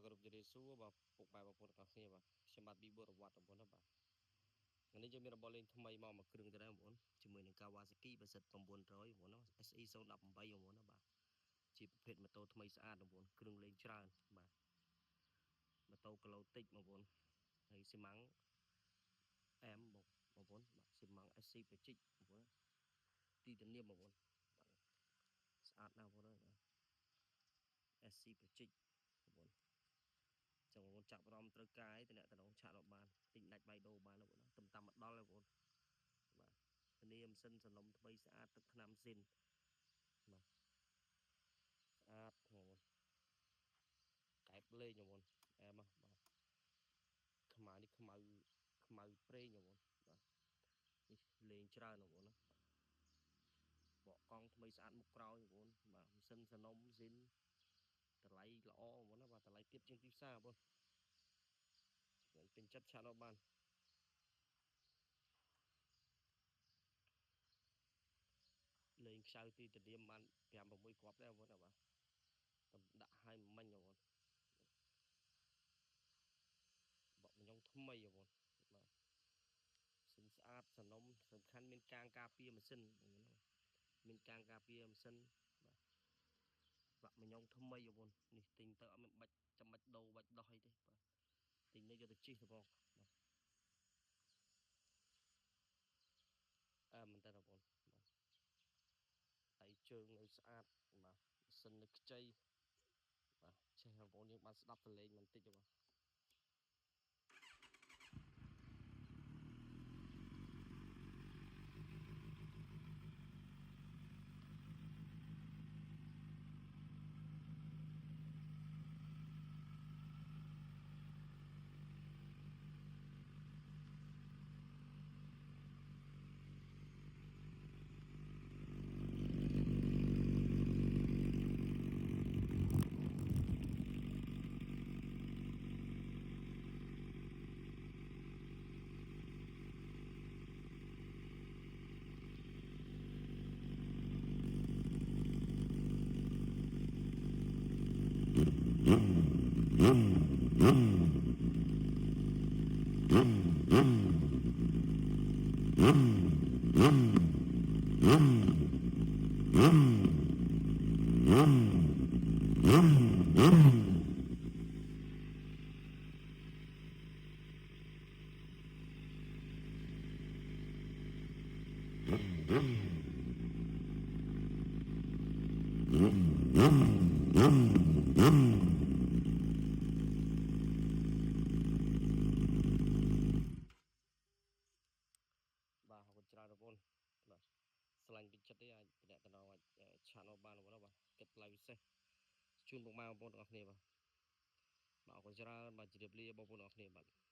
គោរពជម្រាបសួរបាទពុកម៉ែបងប្អូនទាំងអស់គ្នាបាទខ្ញុំបាទ Bibo រវត្តបងប្អូនណាបាទថ្ងៃនេះយើងមានរបបលេងថ្មីមកមួយគ្រឿងទៅដែរបងប្អូនជាមួយនឹង Kawasaki 900បងប្អូនណា SE 018បងប្អូនណាបាទជាប្រភេទម៉ូតូថ្មីស្អាតបងប្អូនគ្រឿងលេងច្រើនបាទម៉ូតូគីឡូតិចបងប្អូនហើយស៊ីម៉ាំង M បងប្អូនបាទស៊ីម៉ាំង SC បច្ចិកបងប្អូនទីធានាបងប្អូនបាទស្អាតណាស់បងប្អូនបាទ SC បច្ចិកបងប្អូនចឹងបងប្អូនចាប់អារម្មណ៍ត្រូវការឲ្យតំណងឆាក់រកបានទិញដាច់បៃដូរបានបងប្អូនតាមមកដល់បងប្អូនបាទធានាម៉ាស៊ីនសំណុំថ្មីស្អាតទឹកថ្នាំស៊ីនបាទស្អាតបងប្អូនកែបលេងបងប្អូនអែមបាទខ្មៅនេះខ្មៅប្រេងបងប្អូនបាទនេះលេងច្រើនបងប្អូនណាបកកង់ថ្មីស្អាតមុខក្រោយបងប្អូនបាទម៉ាស៊ីនសំណុំស៊ីនតម្លៃល្អបងប្អូនណាបាទតម្លៃទាបជាងទីផ្សារបងប្អូនពេញចិត្តឆាក់រកបានលេងខ្ចៅទីធានាបាន5 6គ្រាប់ដែរបងប្អូនបាទដាក់ឲ្យមិញបងប្អូនបកញងថ្មីបងប្អូនបាទសិនស្អាតសំណុំសំខាន់មានការការពារម៉ាស៊ីនបងប្អូនមានការការពារម៉ាស៊ីនបាទបាក់ញងថ្មីបងប្អូននេះទិញទៅអត់មានបាច់ចាំបាច់ដូរបាច់ដោះអីទេបាទទិញនេះយកទៅជិះទៅបងបាទមែនតើបងប្អូនបាទដៃជើងនៅស្អាតបាទម៉ាស៊ីននៅខ្ចីបាទចេះបងប្អូនយើងបានស្ដាប់សលេងបន្តិចទេបាទបាទអរគុណច្រើនបងប្អូនបាទស្រឡាញ់ពេញចិត្តទេអាចតំណងអាចឆានបានបងប្អូនបាទគិតថ្លៃពិសេសជូនពុកម៉ែបងប្អូនទាំងអស់គ្នាបាទអរគុណច្រើនបាទជម្រាបលាបងប្អូនទាំងអស់គ្នាបាទ